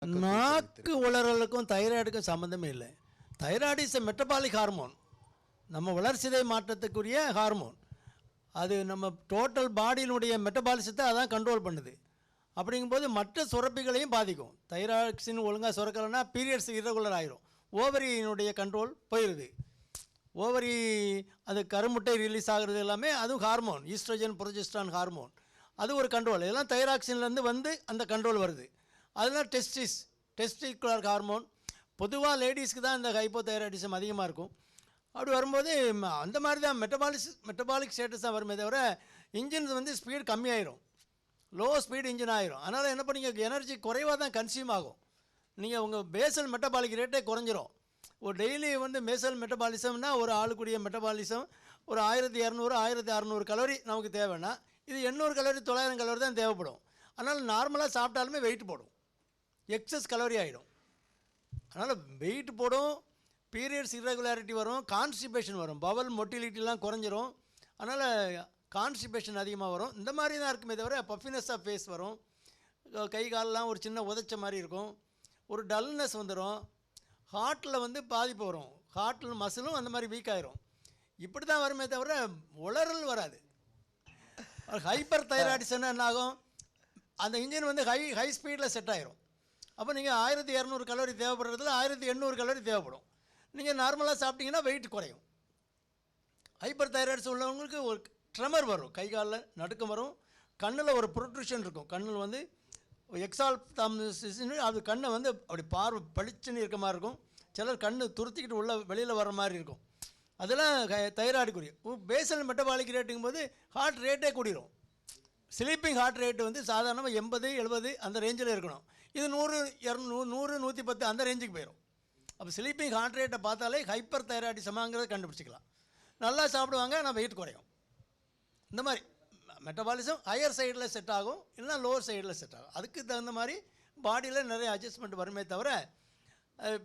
நாக்கு உளறலுக்கும் தைராய்டுக்கும் சம்மந்தமே இல்லை. Thyroid is a metabolic hormone, நம்ம வளர்சிதை மாற்றத்துக்குரிய ஹார்மோன். அது நம்ம டோட்டல் பாடியினுடைய மெட்டபாலிசத்தை அதான் கண்ட்ரோல் பண்ணுது. அப்படிங்கும்போது மற்ற சுரப்பிகளையும் பாதிக்கும். தைராய்ட்ஸின் ஒழுங்காக சுரக்கலைன்னா பீரியட்ஸ் இர்ரெகுலர் ஆயிரும், ஓவரியினுடைய கண்ட்ரோல் போயிடுது. ஓவரி அது கருமுட்டை ரிலீஸ் ஆகிறது எல்லாமே அதுவும் ஹார்மோன், ஈஸ்ட்ரோஜன் ப்ரொஜெஸ்ட்ரான் ஹார்மோன், அது ஒரு கண்ட்ரோல். இதெல்லாம் தைராக்சின்லேருந்து வந்து அந்த கண்ட்ரோல் வருது. அதெல்லாம் டெஸ்டிகுலர் ஹார்மோன். பொதுவாக லேடிஸ்க்கு தான் இந்த ஹைப்போதைராய்டிசம் அதிகமாக இருக்கும். அப்படி வரும்போது அந்த மாதிரி தான் மெட்டபாலிக் ஸ்டேட்டஸ் தான் வருமே தவிர இன்ஜின் வந்து ஸ்பீடு கம்மியாயிரும், லோ ஸ்பீடு இன்ஜின் ஆயிரும். அதனால் என்ன பண்ணீங்க, எனர்ஜி குறைவாக தான் கன்சியூம் ஆகும். நீங்கள் உங்கள் பேசல் மெட்டபாலிக் ரேட்டே குறைஞ்சிரும். ஒரு டெய்லி வந்து பேசல் மெட்டபாலிசம்னா ஒரு ஆளுக்குரிய மெட்டபாலிசம் ஒரு 1200 1600 கலோரி நமக்கு தேவைன்னா இது 800 கலோரி 900 கலோரி தான் தேவைப்படும். அதனால் நார்மலாக சாப்பிட்டாலுமே வெயிட் போடும், எக்ஸஸ் கலோரி ஆகிடும். அதனால் வெயிட் போடும், பீரியட்ஸ் இர்ரெகுலாரிட்டி வரும், கான்ஸ்டிபேஷன் வரும், பவல் மொட்டிலிட்டிலாம் குறைஞ்சிரும். அதனால் கான்ஸ்டிபேஷன் அதிகமாக வரும். இந்த மாதிரி தான் இருக்குமே தவிர பஃபினஸ் ஆஃப் ஃபேஸ் வரும், கை காலெலாம் ஒரு சின்ன உதச்ச மாதிரி இருக்கும், ஒரு டல்னஸ் வந்துடும், ஹார்ட்டில் வந்து பாதிப்பு வரும், ஹார்ட்டில் மசிலும் அந்த மாதிரி வீக் ஆகிரும். இப்படி தான் வருமே தவிர உளறல் வராது. ஹைப்பர் தைராய்டிசம்னா என்ன ஆகும், அந்த இன்ஜின் வந்து ஹை ஸ்பீடில் செட் ஆகிரும். அப்போ நீங்கள் 1200 கலோரி தேவைப்படுறதுல 1800 கலோரி தேவைப்படும். நீங்கள் நார்மலாக சாப்பிட்டீங்கன்னா வெயிட் குறையும். ஹைப்பர் தைராய்ட்ஸ் உள்ளவங்களுக்கு ஒரு ட்ரெமர் வரும், கை காலில் நடுக்கம் வரும், கண்ணில் ஒரு ப்ரொட்ரூஷன் இருக்கும், கண்ணில் வந்து எக்ஸால்தாம்சிஸ்னு அது கண்ணை வந்து அப்படி பார்வை பளிச்சுன்னு இருக்க மாதிரி இருக்கும். சிலர் கண் துருத்திக்கிட்டு உள்ள வெளியில் வர்ற மாதிரி இருக்கும். அதெல்லாம் தைராய்டுக்குரிய. பேசல் மெட்டபாலிக் ரேட்டுங்கும் போது ஹார்ட் ரேட்டே கூடிரும். ஸ்லீப்பிங் ஹார்ட் ரேட்டு வந்து சாதாரணமாக 80 70 அந்த ரேஞ்சில் இருக்கணும். இது 100 200 100 110 அந்த ரேஞ்சுக்கு போயிடும். அப்போ ஸ்லீப்பிங் ஹார்ட் ரேட்டை பார்த்தாலே ஹைப்பர் தைராய்டிசமாங்கிறத கண்டுபிடிச்சிக்கலாம். நல்லா சாப்பிடுவாங்க, ஆனால் வெயிட் குறையும். இந்த மாதிரி மெட்டபாலிசம் ஹையர் சைடில் செட் ஆகும், இல்லைனா லோவர் சைடில் செட் ஆகும். அதுக்கு தகுந்த மாதிரி பாடியில் நிறைய அட்ஜஸ்ட்மெண்ட் வருமே தவிர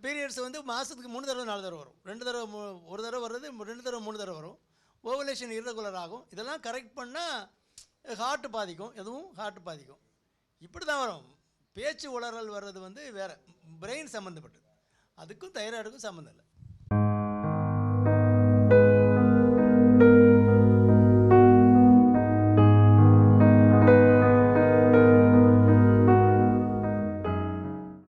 பீரியட்ஸ் வந்து மாதத்துக்கு 3 தடவை 4 தடவை வரும், 2 தடவை 1 தடவை வர்றது 2 தடவை 3 தடவை வரும், ஓவலேஷன் இர்ரெகுலர் ஆகும். இதெல்லாம் கரெக்ட் பண்ணால் ஹார்ட்டு பாதிக்கும், எதுவும் ஹார்ட்டு பாதிக்கும். இப்படி தான் வரும். பேச்சு உளறல் வர்றது வந்து வேறு பிரெயின் சம்மந்தப்பட்டது, அதுக்கும் தைராய்டுக்கும் சம்மந்தம் இல்லை.